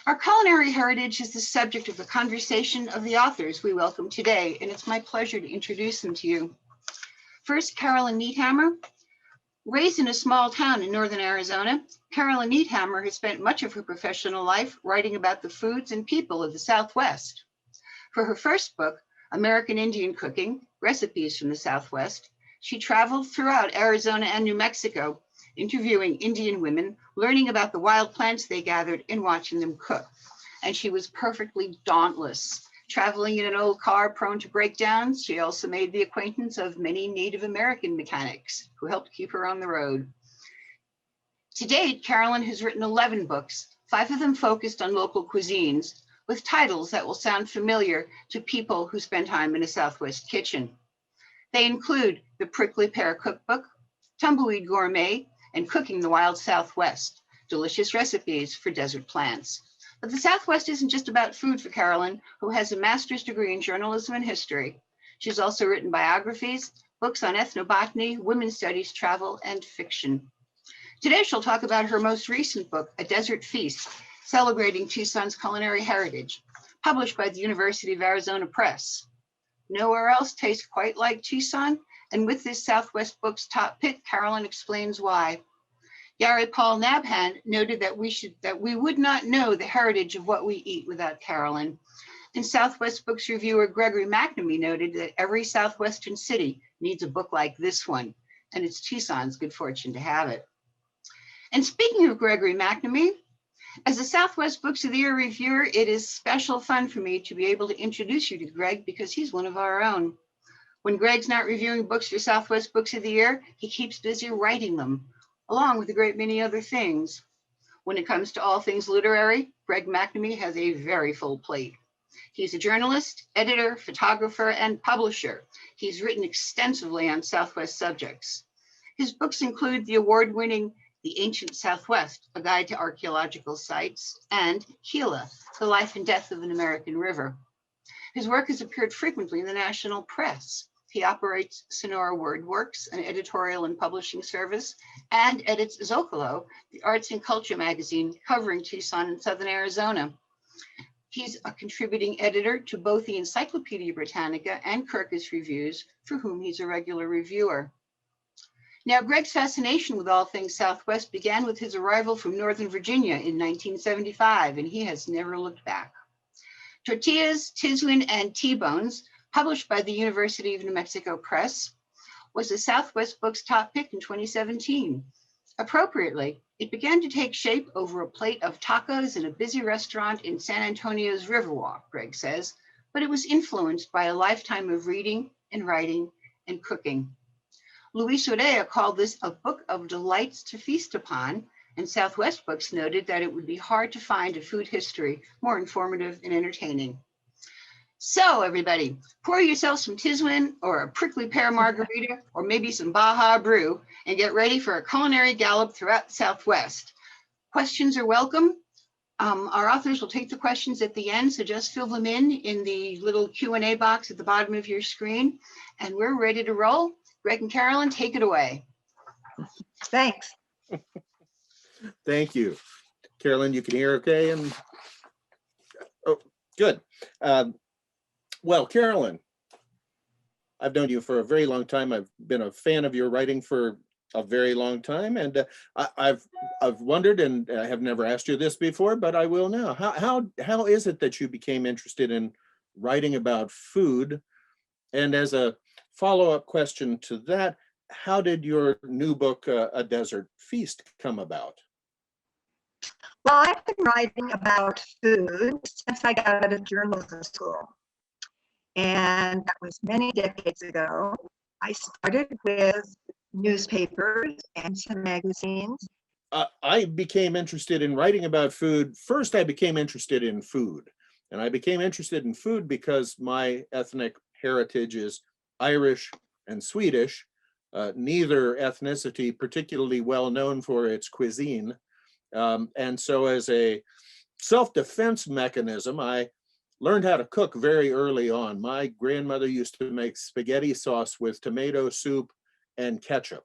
Our culinary heritage is the subject of the conversation of the authors we welcome today, and it's my pleasure to introduce them to you. First, Carolyn Niethammer. Raised in a small town in northern Arizona, Carolyn Niethammer has spent much of her professional life writing about the foods and people of the Southwest. For her first book, American Indian Cooking, Recipes from the Southwest, she traveled throughout Arizona and New Mexico, interviewing Indian women, learning about the wild plants they gathered and watching them cook. And she was perfectly dauntless. Traveling in an old car prone to breakdowns, she also made the acquaintance of many Native American mechanics who helped keep her on the road. To date, Carolyn has written 11 books, 5 of them focused on local cuisines, with titles that will sound familiar to people who spend time in a Southwest kitchen. They include The Prickly Pear Cookbook, Tumbleweed Gourmet, and Cooking the Wild Southwest, delicious recipes for desert plants. But the Southwest isn't just about food for Carolyn, who has a master's degree in journalism and history. She's also written biographies, books on ethnobotany, women's studies, travel, and fiction. Today, she'll talk about her most recent book, A Desert Feast, Celebrating Tucson's Culinary Heritage, published by the University of Arizona Press. Nowhere else tastes quite like Tucson, and with this Southwest Book's top pick, Carolyn explains why. Gary Paul Nabhan noted that we would not know the heritage of what we eat without Carolyn. And Southwest Books reviewer Gregory McNamee noted that every Southwestern city needs a book like this one, and it's Tucson's good fortune to have it. And speaking of Gregory McNamee, as a Southwest Books of the Year reviewer, it is special fun for me to be able to introduce you to Greg because he's one of our own. When Greg's not reviewing books for Southwest Books of the Year, he keeps busy writing them, along with a great many other things. When it comes to all things literary, Greg McNamee has a very full plate. He's a journalist, editor, photographer, and publisher. He's written extensively on Southwest subjects. His books include the award-winning The Ancient Southwest, A Guide to Archaeological Sites, and Gila, The Life and Death of an American River. His work has appeared frequently in the national press. He operates Sonora WordWorks, an editorial and publishing service, and edits Zocalo, the arts and culture magazine covering Tucson and Southern Arizona. He's a contributing editor to both the Encyclopedia Britannica and Kirkus Reviews, for whom he's a regular reviewer. Now, Greg's fascination with all things Southwest began with his arrival from Northern Virginia in 1975, and he has never looked back. Tortillas, Tiswin and T-Bones, published by the University of New Mexico Press, was a Southwest Books top pick in 2017. Appropriately, it began to take shape over a plate of tacos in a busy restaurant in San Antonio's Riverwalk, Greg says, but it was influenced by a lifetime of reading and writing and cooking. Luis Orea called this a book of delights to feast upon, and Southwest Books noted that it would be hard to find a food history more informative and entertaining. So everybody, pour yourself some Tiswin or a prickly pear margarita or maybe some Baja Brew and get ready for a culinary gallop throughout the Southwest. Questions are welcome. Our authors will take the questions at the end, so just fill them in the little Q&A box at the bottom of your screen, and we're ready to roll. Greg and Carolyn, take it away. Thanks. Thank you. Carolyn, you can hear okay? And oh, good. Well, Carolyn, I've known you for a very long time. I've been a fan of your writing for a very long time, and I've wondered, and I have never asked you this before, but I will now. How is it that you became interested in writing about food? And as a follow-up question to that, how did your new book, A Desert Feast, come about? Well, I've been writing about food since I got out of journalism school. And that was many decades ago. I started with newspapers and some magazines. I became interested in writing about food. First, I became interested in food. And I became interested in food because my ethnic heritage is Irish and Swedish, neither ethnicity particularly well known for its cuisine. And so as a self-defense mechanism, I learned how to cook very early on. My grandmother used to make spaghetti sauce with tomato soup and ketchup.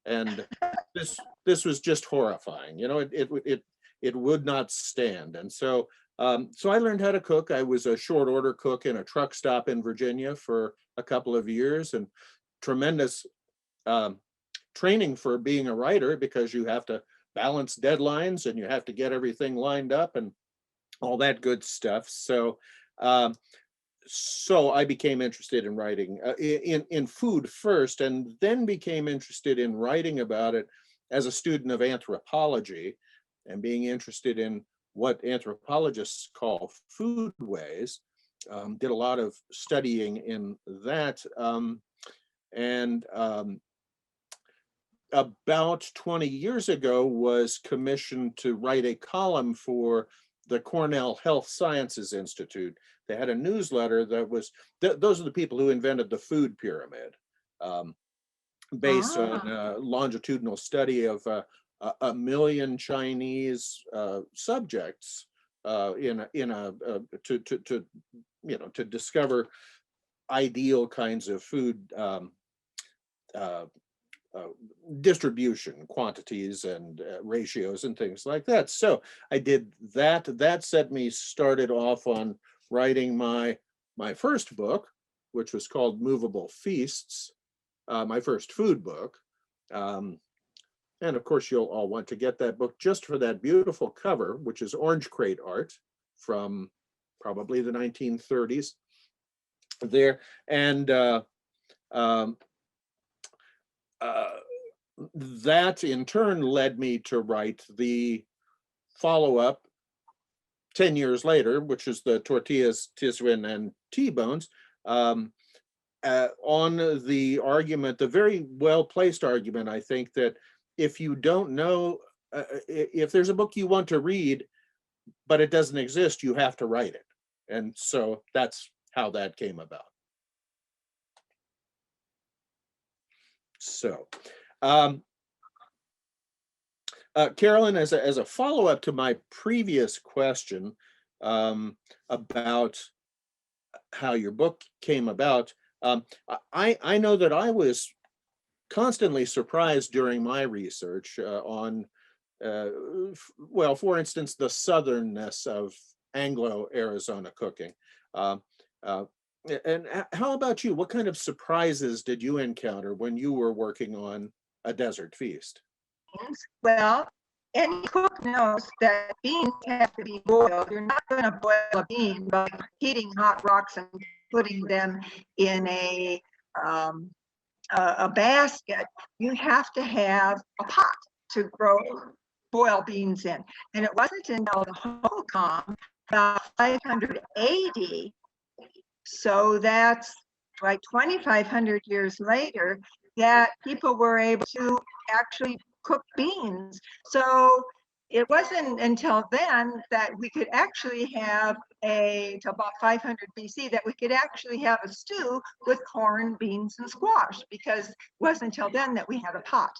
And this was just horrifying. You know, it it would not stand. And so, so I learned how to cook. I was a short order cook in a truck stop in Virginia for a couple of years, and tremendous training for being a writer, because you have to balance deadlines and you have to get everything lined up and all that good stuff. So, so I became interested in writing in food first, and then became interested in writing about it as a student of anthropology, and being interested in what anthropologists call foodways. Did a lot of studying in that, and about 20 years ago was commissioned to write a column for the Cornell Health Sciences Institute. They had a newsletter that was, those are the people who invented the food pyramid, based on a longitudinal study of 1 million Chinese subjects to discover ideal kinds of food distribution, quantities and ratios and things like that. So I did that. That set me started off on writing my first book, which was called Movable Feasts, my first food book. And of course, you'll all want to get that book just for that beautiful cover, which is orange crate art from probably the 1930s there. And that in turn led me to write the follow-up 10 years later, which is the Tortillas, Tiswin and T-Bones, on the argument, the very well-placed argument, I think, that if you don't know, if there's a book you want to read, but it doesn't exist, you have to write it. And so that's how that came about. So, Carolyn, as a follow-up to my previous question about how your book came about, I know that I was constantly surprised during my research on, well, for instance, the southernness of Anglo-Arizona cooking. And how about you? What kind of surprises did you encounter when you were working on a desert feast? Well, any cook knows that beans have to be boiled. You're not going to boil a bean by heating hot rocks and putting them in a basket. You have to have a pot to boil beans in. And it wasn't until the whole calm, about 580, so that's like 2,500 years later, that people were able to actually cook beans. So it wasn't until then that we could actually have to about 500 BC, that we could actually have a stew with corn, beans, and squash, because it wasn't until then that we had a pot.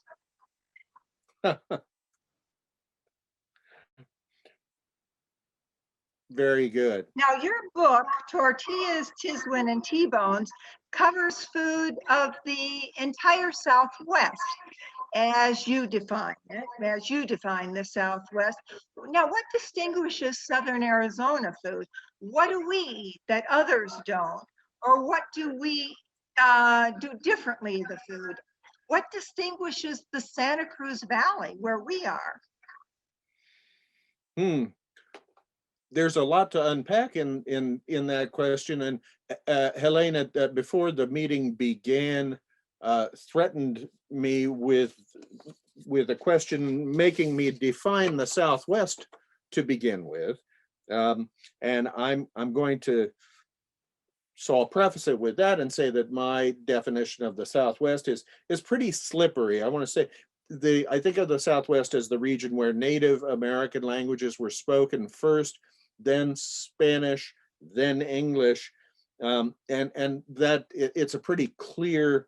Very good. Now, your book, Tortillas, Tiswin and T-Bones, covers food of the entire Southwest as you define it, as you define the Southwest. Now, what distinguishes Southern Arizona food? What do we eat that others don't? Or what do we do differently, the food? What distinguishes the Santa Cruz Valley, where we are? There's a lot to unpack in that question. And Helena, before the meeting began, threatened me with a question making me define the Southwest to begin with. And I'm going to, so I'll preface it with that and say that my definition of the Southwest is pretty slippery. I want to say, I think of the Southwest as the region where Native American languages were spoken first, then Spanish, then English, and that it's a pretty clear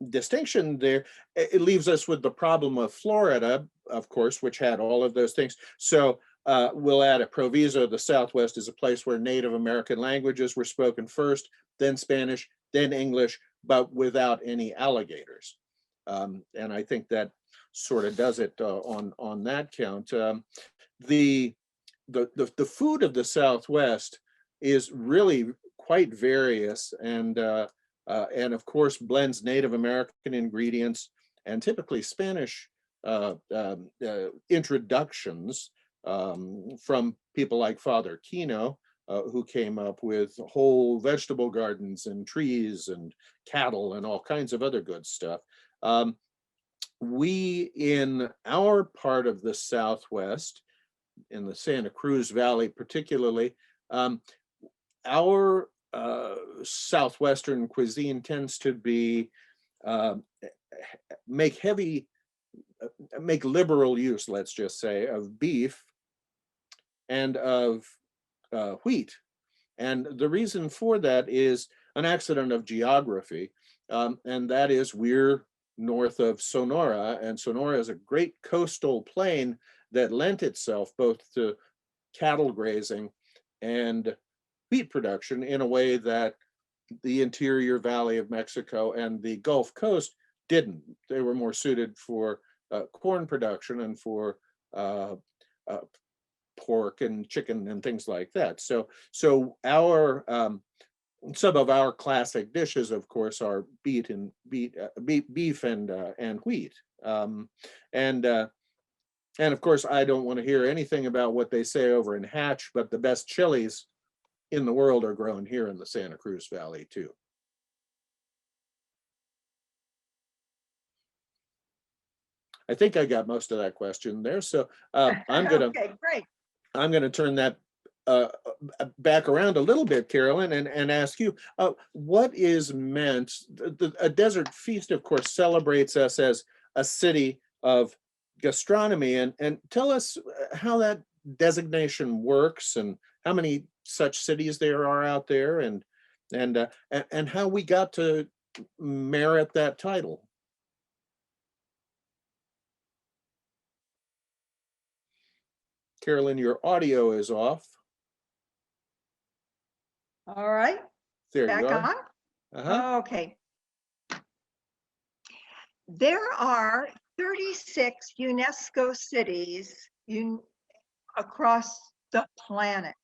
distinction there. It leaves us with the problem of Florida, of course, which had all of those things. So we'll add a proviso: the Southwest is a place where Native American languages were spoken first, then Spanish, then English, but without any alligators. And I think that sort of does it on that count. The food of the Southwest is really quite various, and of course blends Native American ingredients and typically Spanish introductions from people like Father Kino, who came up with whole vegetable gardens and trees and cattle and all kinds of other good stuff. We, in our part of the Southwest, in the Santa Cruz Valley particularly, our Southwestern cuisine tends to be make liberal use, let's just say, of beef and of wheat. And the reason for that is an accident of geography, and that is we're north of Sonora, and Sonora is a great coastal plain that lent itself both to cattle grazing and wheat production in a way that the interior valley of Mexico and the Gulf Coast didn't. They were more suited for corn production and for pork and chicken and things like that. So our some of our classic dishes, of course, are beef and wheat, and of course, I don't want to hear anything about what they say over in Hatch, but the best chilies in the world are grown here in the Santa Cruz Valley too. I think I got most of that question there. So I'm gonna Okay, great. I'm gonna turn that back around a little bit, Carolyn, and ask you, what is meant, a desert feast, of course, celebrates us as a city of gastronomy, and tell us how that designation works and how many such cities there are out there, and how we got to merit that title. Carolyn, your audio is off. All right, There back you are. on. Okay. There are 36 UNESCO cities across the planet.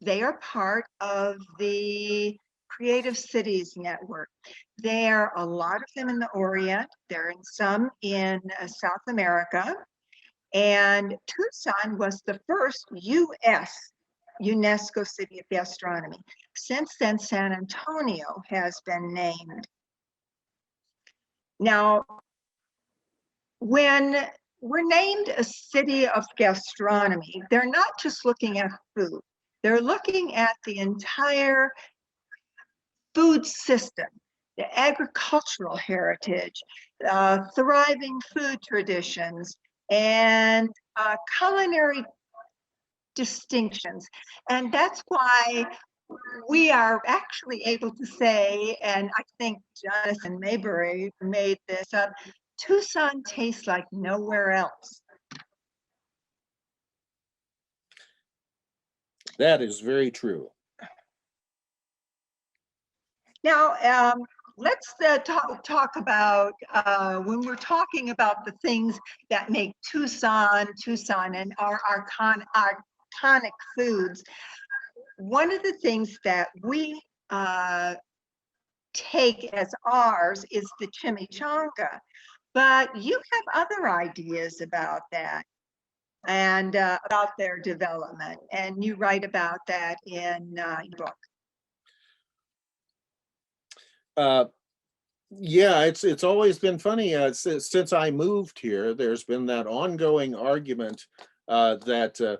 They are part of the Creative Cities Network. There are a lot of them in the Orient. There are some in South America. And Tucson was the first U.S. UNESCO City of Gastronomy. Since then, San Antonio has been named. Now, when we're named a city of gastronomy, they're not just looking at food. They're looking at the entire food system, the agricultural heritage, thriving food traditions, and culinary distinctions. And that's why we are actually able to say, and I think Jonathan Maybury made this up, Tucson tastes like nowhere else. That is very true. Now, let's talk about when we're talking about the things that make Tucson and our iconic foods. One of the things that we take as ours is the chimichanga, but you have other ideas about that and about their development, and you write about that in your book. Yeah, it's always been funny. Since I moved here, there's been that ongoing argument that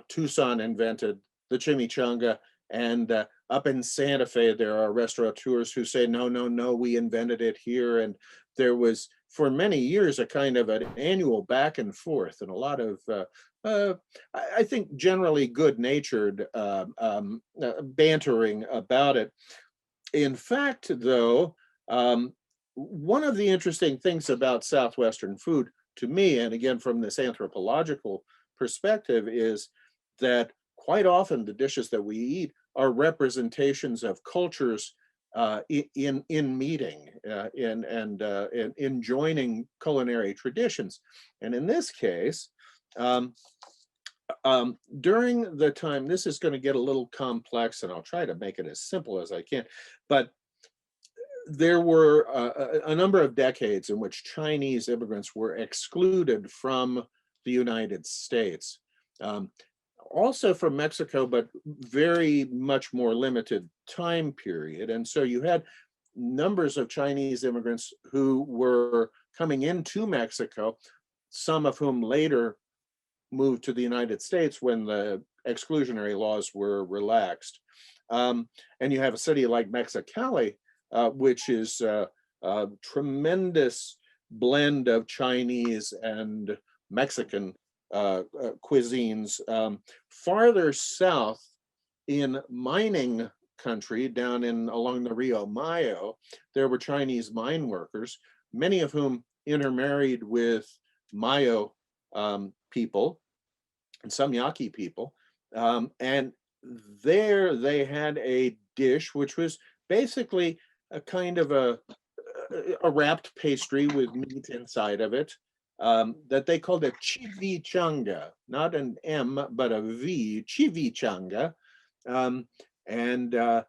Tucson invented the chimichanga, and up in Santa Fe there are restaurateurs who say no, we invented it here. And there was for many years a kind of an annual back and forth, and a lot of I think generally good-natured bantering about it. In fact, though, one of the interesting things about Southwestern food to me, and again from this anthropological perspective, is that quite often the dishes that we eat are representations of cultures in meeting in joining culinary traditions. And in this case, during the time, this is going to get a little complex, and I'll try to make it as simple as I can, but there were a number of decades in which Chinese immigrants were excluded from the United States, also from Mexico, but very much more limited time period. And so you had numbers of Chinese immigrants who were coming into Mexico, some of whom later moved to the United States when the exclusionary laws were relaxed. And you have a city like Mexicali, which is a tremendous blend of Chinese and Mexican cuisines. Farther south in mining country, down along the Rio Mayo, there were Chinese mine workers, many of whom intermarried with Mayo people and some Yaqui people. And there they had a dish which was basically a kind of a wrapped pastry with meat inside of it, that they called a chimichanga, not an M, but a V, chimichanga, and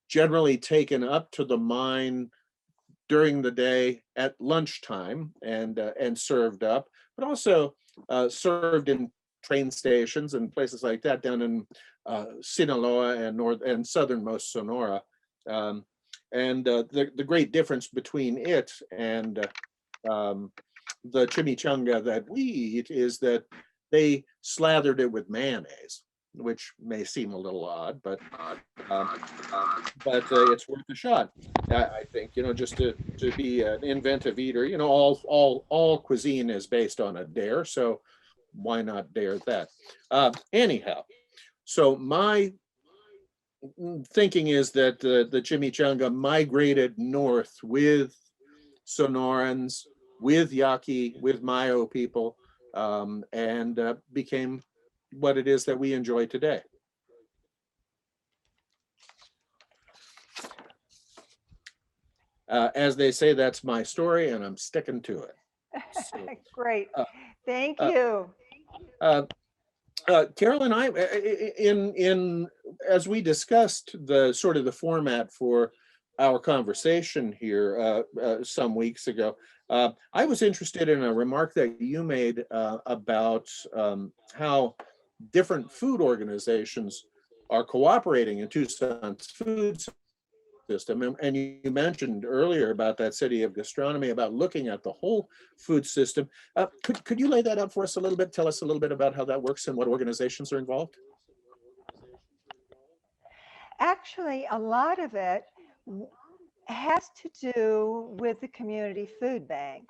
generally taken up to the mine during the day at lunchtime and served up, but also served in train stations and places like that down in Sinaloa and southernmost Sonora. And the great difference between it and the chimichanga that we eat is that they slathered it with mayonnaise, which may seem a little odd, but it's worth a shot. I think, just to be an inventive eater. All cuisine is based on a dare, so why not dare that? Anyhow, so my thinking is that the chimichanga migrated north with Sonorans, with Yaqui, with Mayo people, and became what it is that we enjoy today. As they say, that's my story, and I'm sticking to it. So, Great, thank you. Carolyn, as we discussed the sort of the format for our conversation here some weeks ago, I was interested in a remark that you made about how different food organizations are cooperating in Tucson's food system. And you mentioned earlier about that city of gastronomy, about looking at the whole food system. Could you lay that out for us a little bit? Tell us a little bit about how that works and what organizations are involved? Actually, a lot of it has to do with the community food bank.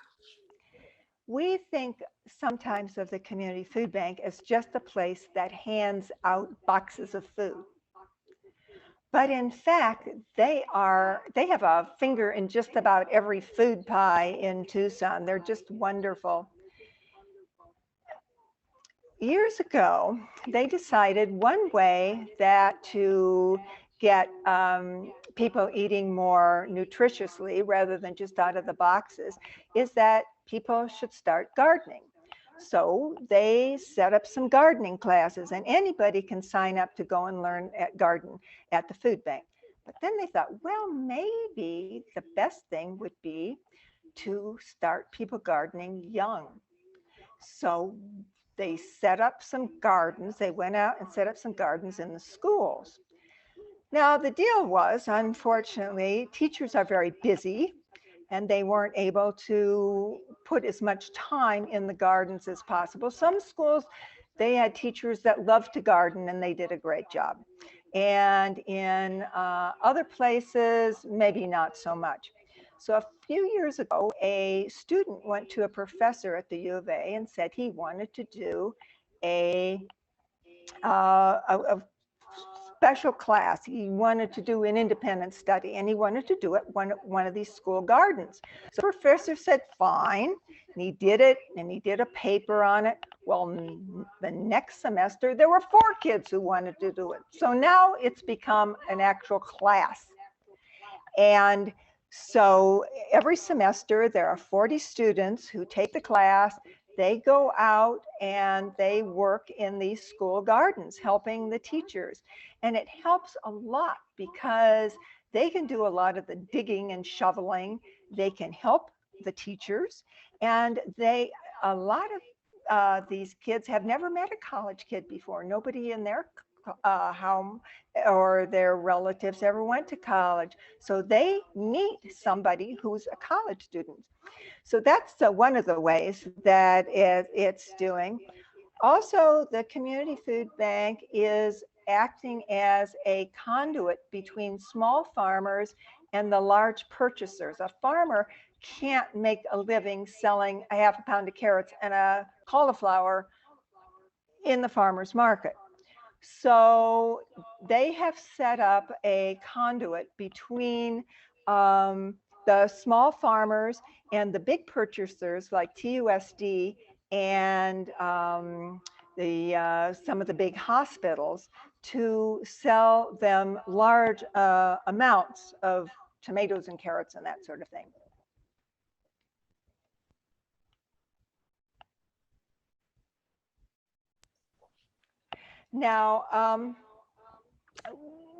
We think sometimes of the community food bank as just a place that hands out boxes of food. But in fact, they have a finger in just about every food pie in Tucson. They're just wonderful. Years ago, they decided one way that to get people eating more nutritiously rather than just out of the boxes is that people should start gardening. So they set up some gardening classes, and anybody can sign up to go and learn at garden at the food bank. But then they thought, well, maybe the best thing would be to start people gardening young. So they set up some gardens. They went out and set up some gardens in the schools. Now, the deal was, unfortunately, teachers are very busy, and they weren't able to put as much time in the gardens as possible. Some schools, they had teachers that loved to garden, and they did a great job. And in other places, maybe not so much. So a few years ago, a student went to a professor at the U of A and said he wanted to do a special class. He wanted to do an independent study, and he wanted to do it one of these school gardens. So the professor said, fine, and he did it, and he did a paper on it. Well, the next semester, there were 4 kids who wanted to do it. So now it's become an actual class. And so every semester there are 40 students who take the class. They go out and they work in these school gardens, helping the teachers. And it helps a lot because they can do a lot of the digging and shoveling. They can help the teachers. And a lot of these kids have never met a college kid before. Nobody in their home or their relatives ever went to college. So they meet somebody who's a college student. So that's one of the ways that it's doing. Also, the community food bank is acting as a conduit between small farmers and the large purchasers. A farmer can't make a living selling a half a pound of carrots and a cauliflower in the farmer's market. So they have set up a conduit between the small farmers and the big purchasers like TUSD and some of the big hospitals to sell them large amounts of tomatoes and carrots and that sort of thing. Now,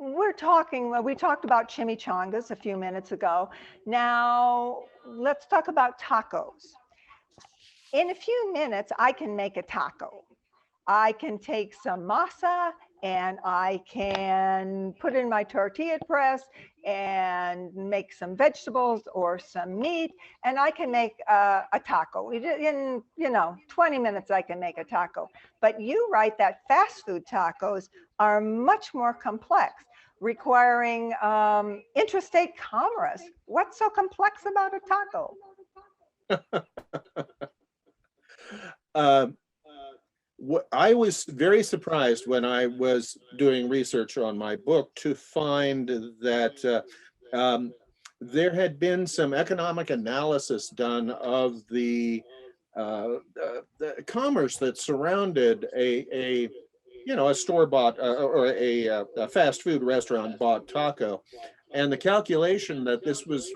we talked about chimichangas a few minutes ago. Now, let's talk about tacos. In a few minutes, I can make a taco. I can take some masa and I can put in my tortilla press and make some vegetables or some meat, and I can make a taco. In 20 minutes, I can make a taco. But you write that fast food tacos are much more complex, requiring interstate commerce. What's so complex about a taco? I was very surprised when I was doing research on my book to find that there had been some economic analysis done of the commerce that surrounded a store-bought or a fast food restaurant bought taco. And the calculation that this was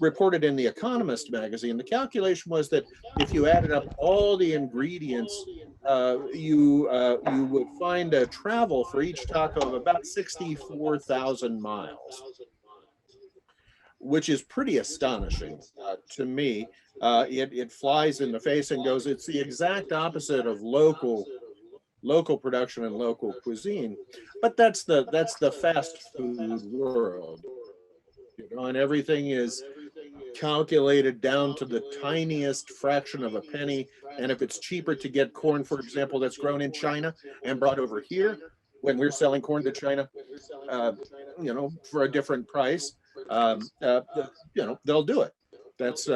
reported in The Economist magazine, the calculation was that if you added up all the ingredients, you would find a travel for each taco of about 64,000 miles, which is pretty astonishing to me. It flies in the face and goes, it's the exact opposite of local production and local cuisine. But that's the fast food world, and everything is calculated down to the tiniest fraction of a penny. And if it's cheaper to get corn, for example, that's grown in China and brought over here, when we're selling corn to China, for a different price, they'll do it. That's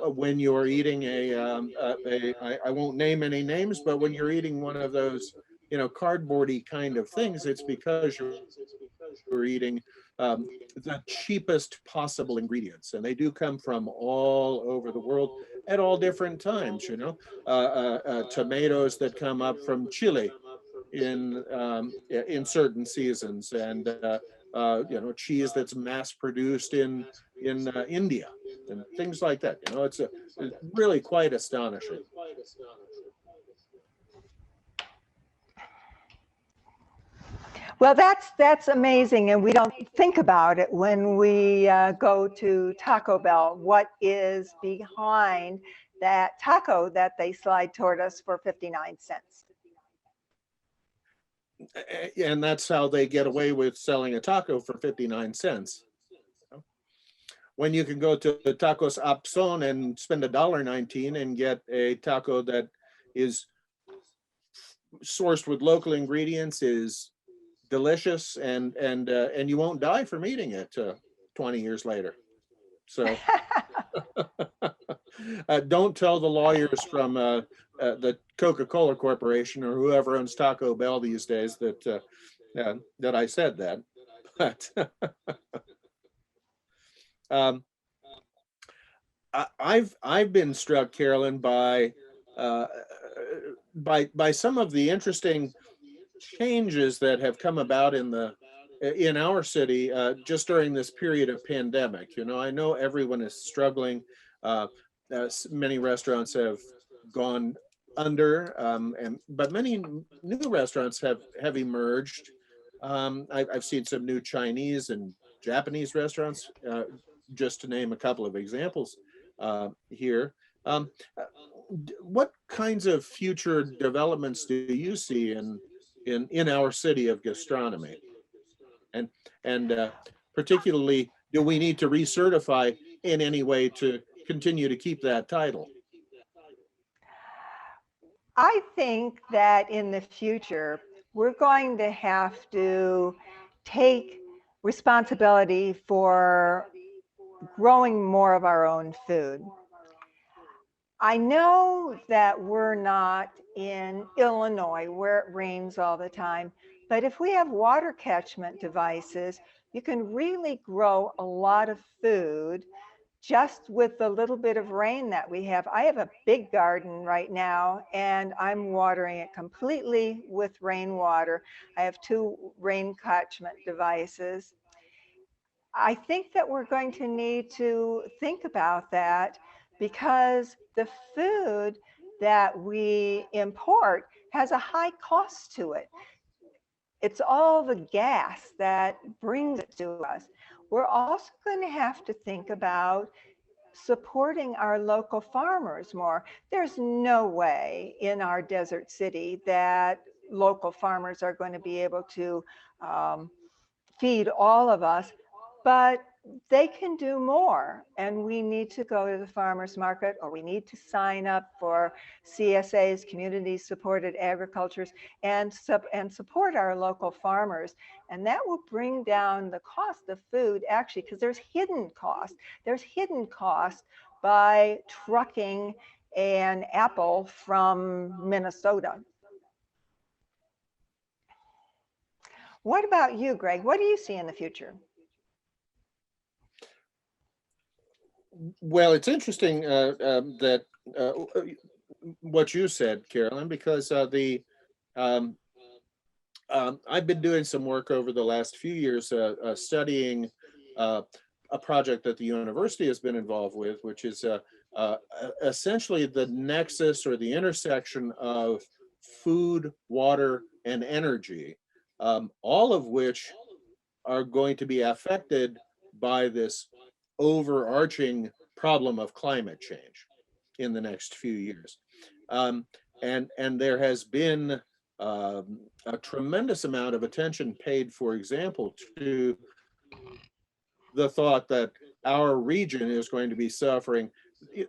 when you're eating I won't name any names, but when you're eating one of those, cardboardy kind of things, it's because you're eating the cheapest possible ingredients, and they do come from all over the world at all different times. Tomatoes that come up from Chile in certain seasons, and cheese that's mass produced in India and things like that. It's really quite astonishing. Well, that's amazing, and we don't think about it when we go to Taco Bell. What is behind that taco that they slide toward us for 59 cents? And that's how they get away with selling a taco for 59 cents. When you can go to the Tacos Apson and spend $1.19 and get a taco that is sourced with local ingredients, is delicious, and you won't die from eating it 20 years later. So don't tell the lawyers from the Coca-Cola Corporation or whoever owns Taco Bell these days that I said that. But I've been struck, Carolyn, by some of the interesting changes that have come about in the in our city, just during this period of pandemic. You know, I know everyone is struggling. Many restaurants have gone under, but many new restaurants have emerged. I've seen some new Chinese and Japanese restaurants, just to name a couple of examples here. What kinds of future developments do you see in our city of gastronomy? And particularly, do we need to recertify in any way to continue to keep that title? I think that in the future, we're going to have to take responsibility for growing more of our own food. I know that we're not in Illinois where it rains all the time, but if we have water catchment devices, you can really grow a lot of food just with the little bit of rain that we have. I have a big garden right now and I'm watering it completely with rainwater. I have 2 rain catchment devices. I think that we're going to need to think about that because the food that we import has a high cost to it. It's all the gas that brings it to us. We're also going to have to think about supporting our local farmers more. There's no way in our desert city that local farmers are going to be able to feed all of us, but they can do more. And we need to go to the farmers market, or we need to sign up for CSAs, community supported agricultures, and support our local farmers. And that will bring down the cost of food, actually, because there's hidden cost. There's hidden cost by trucking an apple from Minnesota. What about you, Greg? What do you see in the future? Well, it's interesting that what you said, Carolyn, because I've been doing some work over the last few years studying a project that the university has been involved with, which is essentially the nexus or the intersection of food, water, and energy, all of which are going to be affected by this overarching problem of climate change in the next few years. And there has been a tremendous amount of attention paid, for example, to the thought that our region is going to be suffering.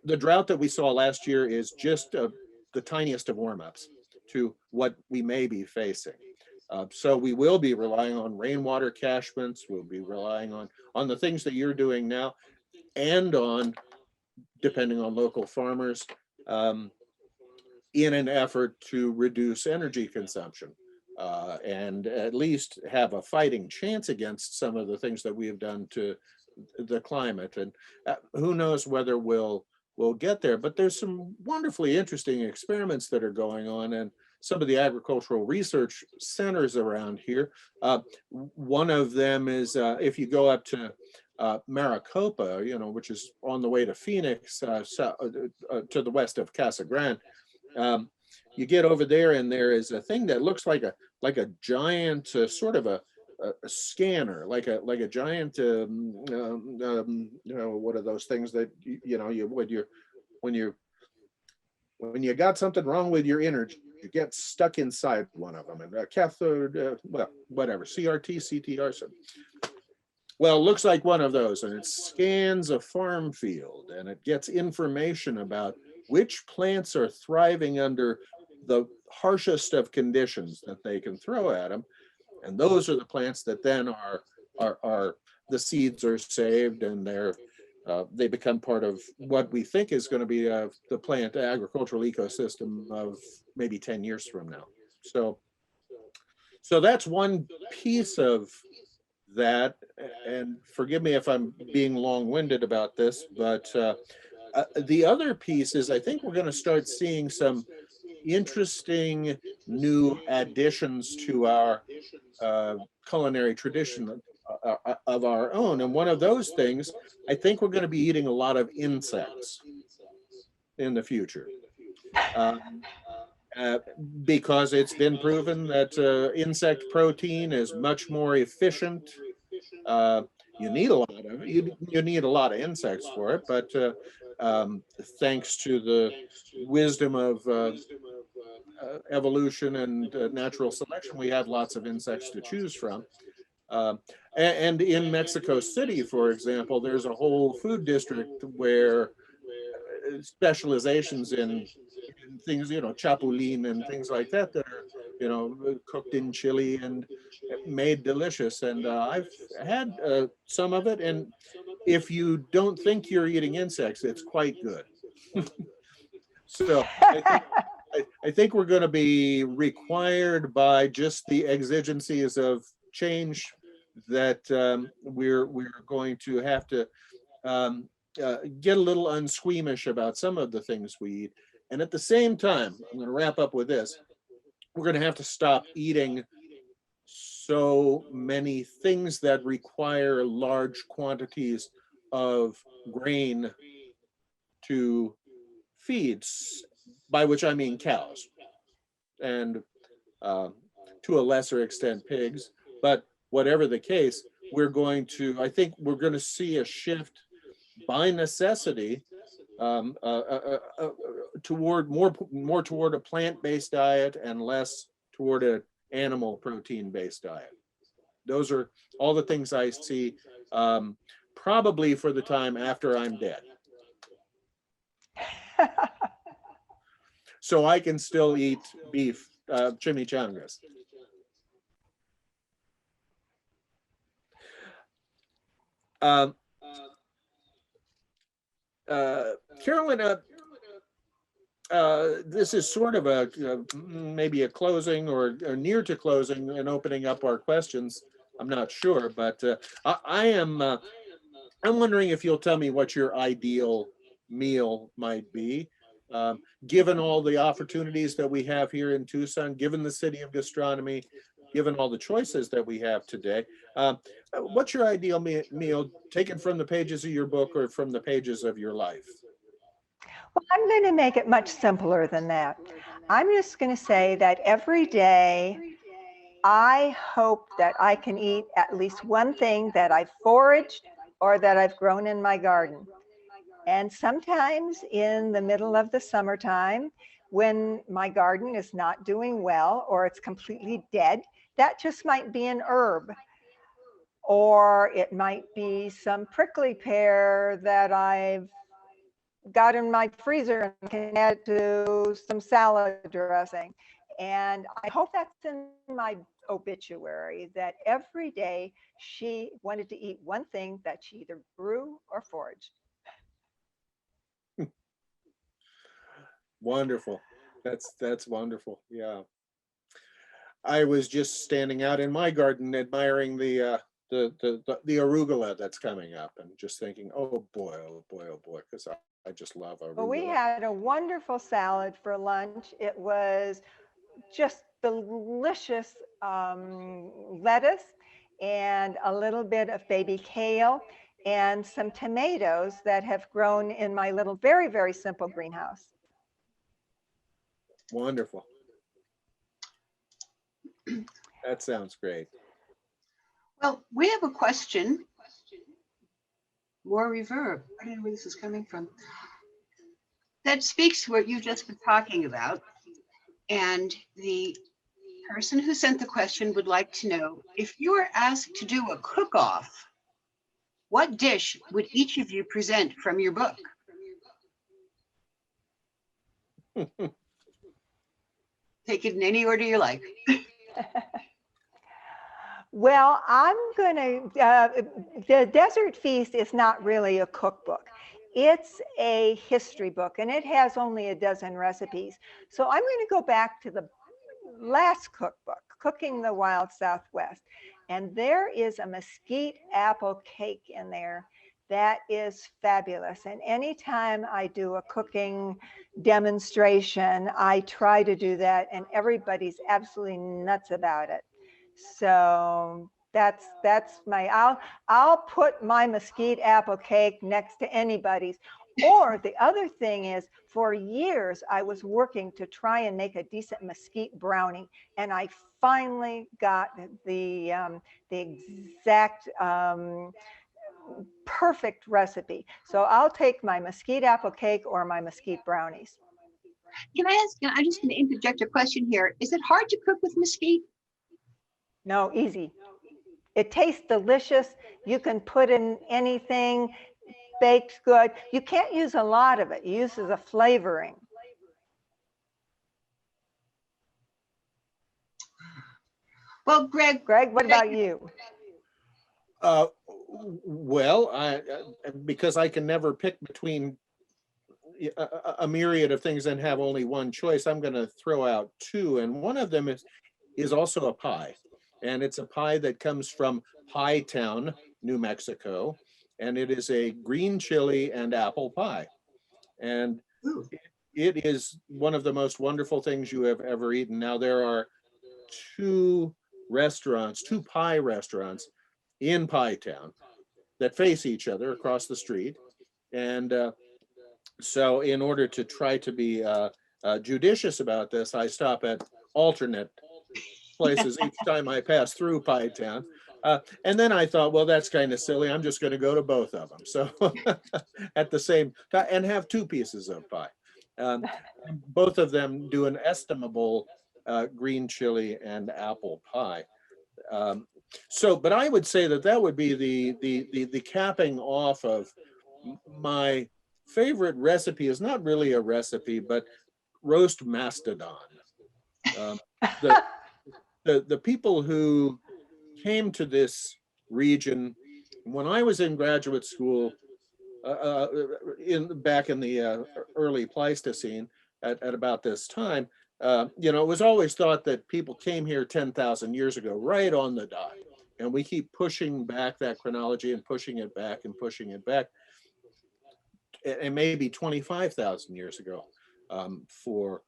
The drought that we saw last year is just the tiniest of warm-ups to what we may be facing. So we will be relying on rainwater catchments. We'll be relying on the things that you're doing now, and on, depending on local farmers, in an effort to reduce energy consumption and at least have a fighting chance against some of the things that we have done to the climate. And who knows whether we'll get there, but there's some wonderfully interesting experiments that are going on, and some of the agricultural research centers around here. One of them is if you go up to Maricopa, which is on the way to Phoenix, to the west of Casa Grande. You get over there, and there is a thing that looks like a giant sort of a scanner, like a giant, what are those things that when you got something wrong with your energy, you get stuck inside one of them, and cathode, well, whatever, CRT, CTR. So, well, it looks like one of those, and it scans a farm field, and it gets information about which plants are thriving under the harshest of conditions that they can throw at them. And those are the plants that then are the seeds are saved, and they become part of what we think is going to be the plant agricultural ecosystem of maybe 10 years from now. So that's one piece of that. And forgive me if I'm being long-winded about this, but the other piece is I think we're going to start seeing some interesting new additions to our culinary tradition of our own. And one of those things, I think we're going to be eating a lot of insects in the future. Because it's been proven that insect protein is much more efficient. You need a lot of it. You need a lot of insects for it, but thanks to the wisdom of evolution and natural selection, we have lots of insects to choose from. And in Mexico City, for example, there's a whole food district where specializations in things, chapulín and things like that, that are, cooked in chili and made delicious. And I've had some of it. And if you don't think you're eating insects, it's quite good. So I think we're going to be required by just the exigencies of change that we're going to have to get a little unsqueamish about some of the things we eat. And at the same time, I'm going to wrap up with this. We're going to have to stop eating so many things that require large quantities of grain to feed, by which I mean cows, and to a lesser extent pigs. But whatever the case, I think we're going to see a shift by necessity toward more toward a plant-based diet and less toward an animal protein-based diet. Those are all the things I see, probably for the time after I'm dead. So I can still eat beef chimichangas. Carolyn, this is sort of maybe a closing or near to closing and opening up our questions. I'm not sure, but I'm wondering if you'll tell me what your ideal meal might be, given all the opportunities that we have here in Tucson, given the city of gastronomy, given all the choices that we have today. What's your ideal meal, taken from the pages of your book or from the pages of your life? Well, I'm going to make it much simpler than that. I'm just going to say that every day I hope that I can eat at least one thing that I've foraged or that I've grown in my garden. And sometimes in the middle of the summertime, when my garden is not doing well or it's completely dead, that just might be an herb. Or it might be some prickly pear that I've got in my freezer and can add to some salad dressing. And I hope that's in my obituary, that every day she wanted to eat one thing that she either grew or foraged. Wonderful. That's wonderful. Yeah. I was just standing out in my garden admiring the arugula that's coming up and just thinking, oh boy, because I just love arugula. Well, we had a wonderful salad for lunch. It was just delicious lettuce and a little bit of baby kale and some tomatoes that have grown in my little very, very simple greenhouse. Wonderful. That sounds great. Well, we have a question. More reverb. I don't know where this is coming from. That speaks to what you've just been talking about. And the person who sent the question would like to know, if you were asked to do a cook-off, what dish would each of you present from your book? Take it in any order you like. Well, I'm going to, the Desert Feast is not really a cookbook. It's a history book, and it has only a dozen recipes. So I'm going to go back to the last cookbook, Cooking the Wild Southwest. And there is a mesquite apple cake in there That is fabulous. And anytime I do a cooking demonstration, I try to do that, and everybody's absolutely nuts about it. So that's my, I'll put my mesquite apple cake next to anybody's. Or the other thing is, for years I was working to try and make a decent mesquite brownie, and I finally got the exact perfect recipe. So I'll take my mesquite apple cake or my mesquite brownies. Can I ask, I'm just going to interject a question here. Is it hard to cook with mesquite? No, easy. It tastes delicious. You can put in anything, baked good. You can't use a lot of it. You use it as a flavoring. Well, Greg, What about you? Well, because I can never pick between a myriad of things and have only one choice, I'm going to throw out two, and one of them is also a pie, and it's a pie that comes from Pie Town, New Mexico, and it is a green chili and apple pie, and it is one of the most wonderful things you have ever eaten. Now, there are two pie restaurants in Pie Town that face each other across the street. And so in order to try to be judicious about this, I stop at alternate places each time I pass through Pie Town. And then I thought, well, that's kind of silly. I'm just going to go to both of them. So at the same time, and have two pieces of pie. Both of them do an estimable green chili and apple pie. But I would say that would be the capping off of my favorite recipe. Is not really a recipe, but roast mastodon. The people who came to this region when I was in graduate school back in the early Pleistocene at about this time. It was always thought that people came here 10,000 years ago, right on the dot. And we keep pushing back that chronology and pushing it back and pushing it back. And maybe 25,000 years ago for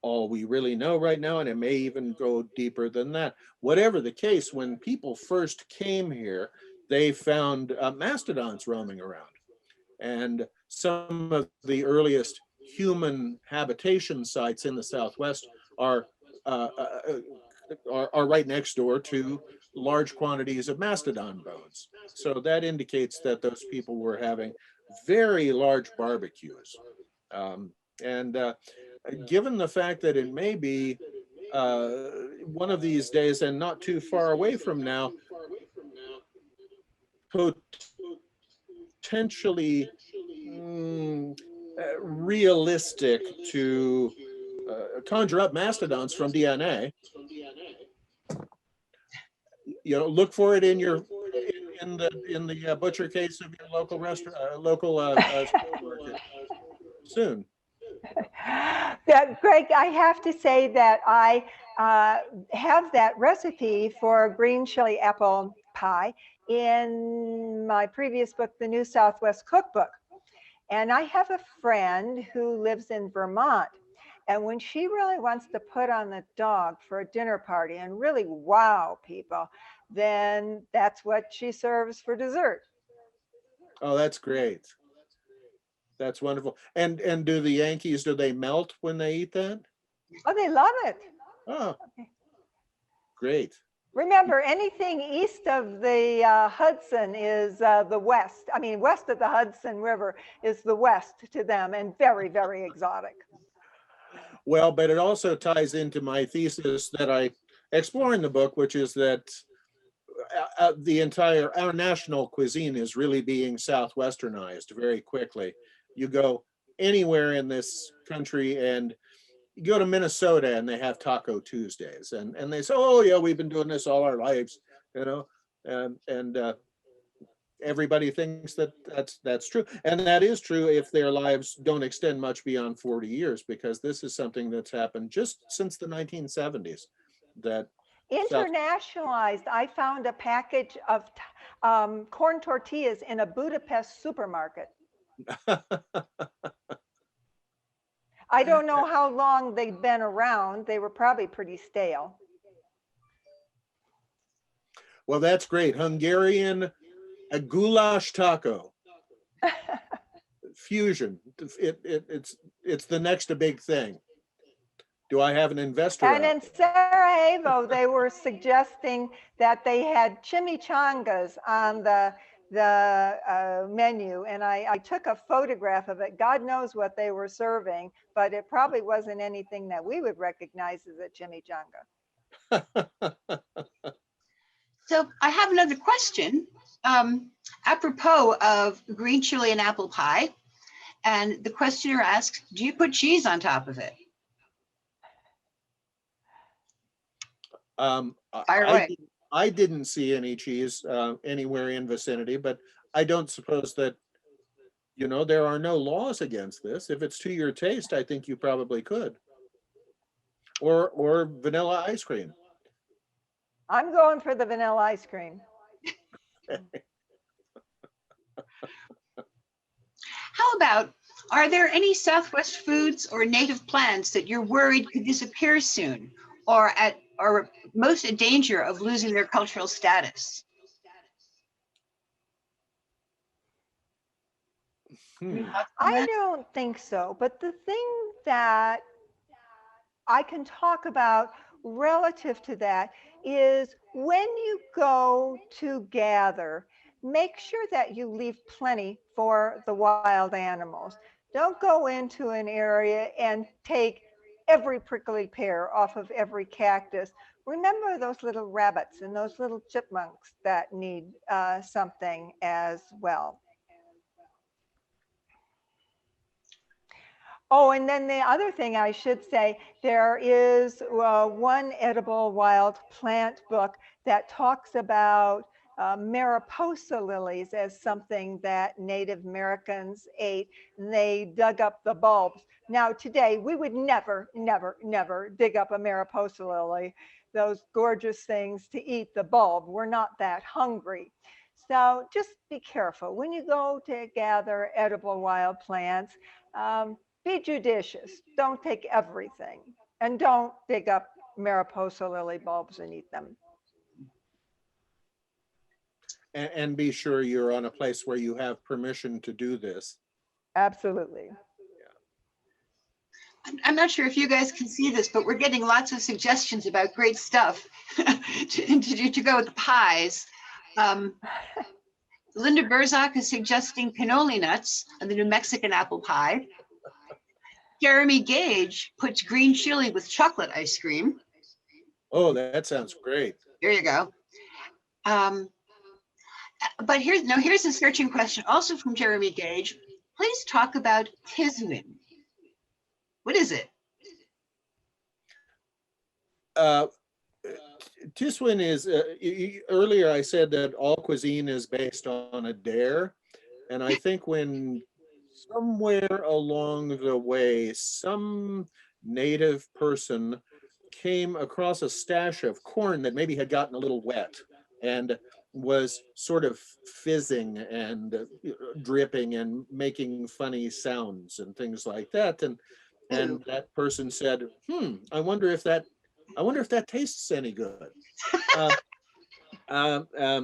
all we really know right now. And it may even go deeper than that. Whatever the case, when people first came here, they found mastodons roaming around. And some of the earliest human habitation sites in the Southwest are right next door to large quantities of mastodon bones. So that indicates that those people were having very large barbecues. Given the fact that it may be one of these days and not too far away from now, potentially realistic to conjure up mastodons from DNA. Look for it in the butcher case of your local restaurant, supermarket soon. Greg, I have to say that I have that recipe for green chili apple pie in my previous book, The New Southwest Cookbook. And I have a friend who lives in Vermont. And when she really wants to put on the dog for a dinner party and really wow people, then that's what she serves for dessert. Oh, that's great. That's wonderful. And do the Yankees, do they melt when they eat that? Oh, they love it. Oh, okay. Great. Remember, anything east of the Hudson is the west. I mean, west of the Hudson River is the west to them, and very, very exotic. Well, but it also ties into my thesis that I explore in the book, which is that our national cuisine is really being Southwesternized very quickly. You go anywhere in this country and you go to Minnesota and they have Taco Tuesdays and they say, oh yeah, we've been doing this all our lives, and everybody thinks that's true. And that is true if their lives don't extend much beyond 40 years, because this is something that's happened just since the 1970s, that Internationalized. I found a package of corn tortillas in a Budapest supermarket. I don't know how long they'd been around. They were probably pretty stale. Well, that's great. Hungarian, a goulash taco. Fusion. It's the next big thing. Do I have an investor? And in Sarajevo, they were suggesting that they had chimichangas on the menu, and I took a photograph of it. God knows what they were serving, but it probably wasn't anything that we would recognize as a chimichanga. So I have another question, apropos of green chili and apple pie. And the questioner asks, do you put cheese on top of it? I didn't see any cheese anywhere in vicinity, but I don't suppose that, you know, there are no laws against this. If it's to your taste, I think you probably could. Or vanilla ice cream. I'm going for the vanilla ice cream. How about, are there any Southwest foods or native plants that you're worried could disappear soon, or most in danger of losing their cultural status? I don't think so, but the thing that I can talk about relative to that is when you go to gather, make sure that you leave plenty for the wild animals. Don't go into an area and take every prickly pear off of every cactus. Remember those little rabbits and those little chipmunks that need something as well. Oh, and then the other thing I should say, there is one edible wild plant book that talks about Mariposa lilies as something that Native Americans ate. They dug up the bulbs. Now today, we would never, never, never dig up a Mariposa lily, those gorgeous things, to eat the bulb. We're not that hungry. So just be careful. When you go to gather edible wild plants, be judicious. Don't take everything. And don't dig up Mariposa lily bulbs and eat them. And be sure you're on a place where you have permission to do this. Absolutely. I'm not sure if you guys can see this, but we're getting lots of suggestions about great stuff to go with the pies. Linda Berzak is suggesting cannoli nuts on the New Mexican apple pie. Jeremy Gage puts green chili with chocolate ice cream. Oh, that sounds great. There you go. But here's a searching question, also from Jeremy Gage. Please talk about Tiswin. What is it? Tiswin is, earlier I said that all cuisine is based on a dare. And I think when somewhere along the way, some native person came across a stash of corn that maybe had gotten a little wet and was sort of fizzing and dripping and making funny sounds and things like that. And that person said, I wonder if that tastes any good. And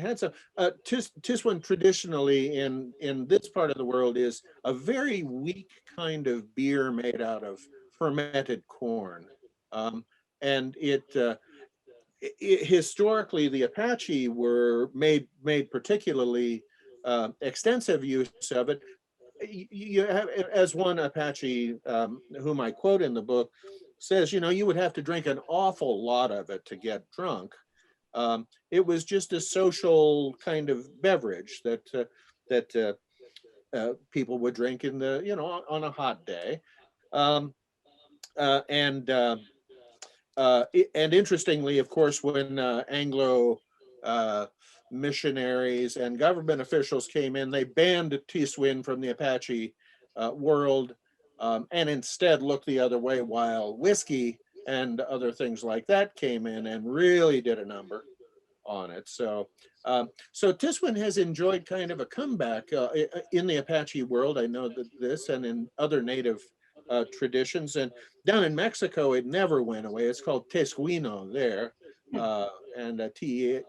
had some Tiswin traditionally in this part of the world is a very weak kind of beer made out of fermented corn, and it historically the Apache were made particularly extensive use of it. You have, as one Apache whom I quote in the book says, you would have to drink an awful lot of it to get drunk. It was just a social kind of beverage that people would drink in the on a hot day, and interestingly, of course, when Anglo missionaries and government officials came in, they banned Tswin from the Apache world, and instead looked the other way, while whiskey and other things like that came in and really did a number on it. So, so Tiswin has enjoyed kind of a comeback in the Apache world. I know that this and in other native traditions. And down in Mexico, it never went away. It's called Tesguino there, and Tesguino.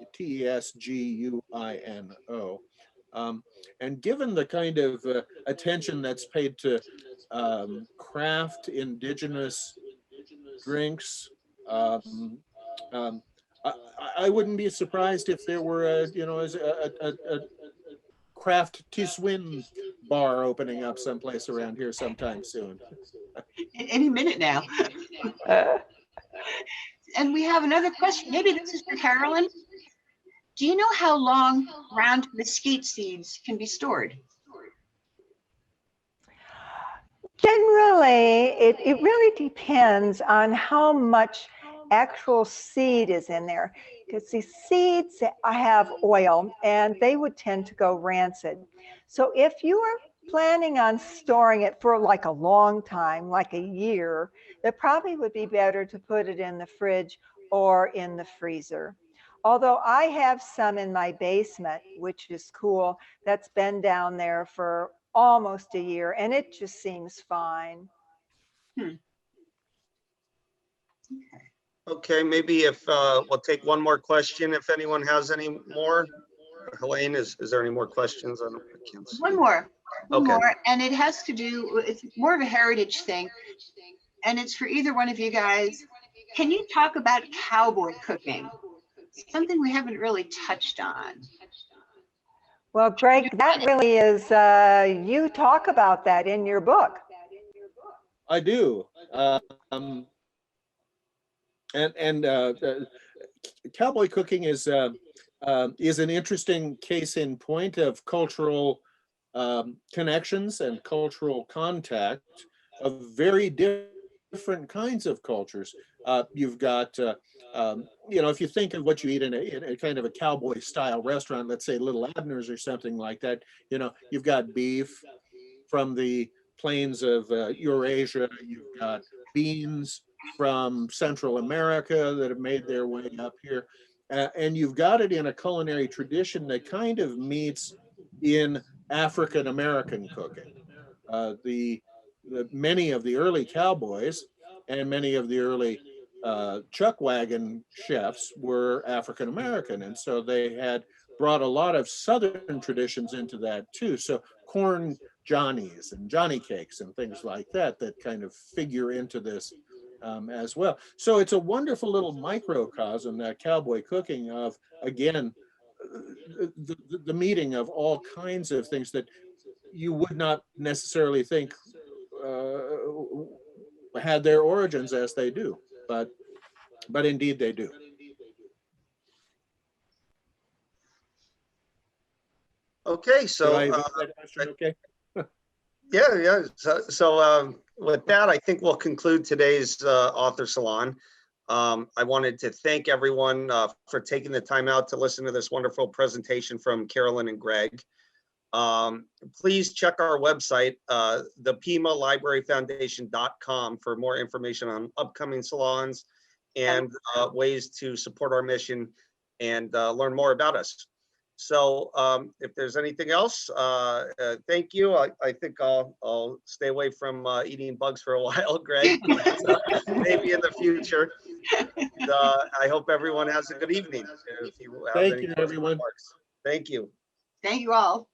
And given the kind of attention that's paid to craft indigenous drinks, I wouldn't be surprised if there were a, you know, as a craft Tswin bar opening up someplace around here sometime soon. Any minute now. And we have another question. Maybe this is for Carolyn. Do you know how long ground mesquite seeds can be stored? Generally, it really depends on how much actual seed is in there. Because the seeds have oil and they would tend to go rancid. So if you are planning on storing it for like a long time, like a year, it probably would be better to put it in the fridge or in the freezer. Although I have some in my basement, which is cool, that's been down there for almost a year and it just seems fine. Okay, maybe if we'll take one more question if anyone has any more. Helene, is there any more questions? I can't see. One more, Okay. and it has to do, it's more of a heritage thing, and it's for either one of you guys. Can you talk about cowboy cooking? Something we haven't really touched on. Well, Greg, that really is, you talk about that in your book. I do. Cowboy cooking is an interesting case in point of cultural connections and cultural contact of very different kinds of cultures. You've got, you know, if you think of what you eat in a kind of a cowboy style restaurant, let's say Little Abner's or something like that, you know, you've got beef from the plains of Eurasia, you've got beans from Central America that have made their way up here. And you've got it in a culinary tradition that kind of meets in African American cooking. Many of the early cowboys and many of the early chuck wagon chefs were African American, and so they had brought a lot of Southern traditions into that too. So corn johnnies and johnny cakes and things like that that kind of figure into this as well. So it's a wonderful little microcosm, that cowboy cooking, of, again, the meeting of all kinds of things that you would not necessarily think had their origins as they do, but indeed they do. Okay, so Okay. yeah. So with that, I think we'll conclude today's author salon. I wanted to thank everyone for taking the time out to listen to this wonderful presentation from Carolyn and Greg. Please check our website, the Pima Library Foundation.com, for more information on upcoming salons and ways to support our mission and learn more about us. So if there's anything else, thank you. I think I'll stay away from eating bugs for a while, Greg, maybe in the future. And, I hope everyone has a good evening. If you have Thank any you, everyone. remarks. Thank you. Thank you all.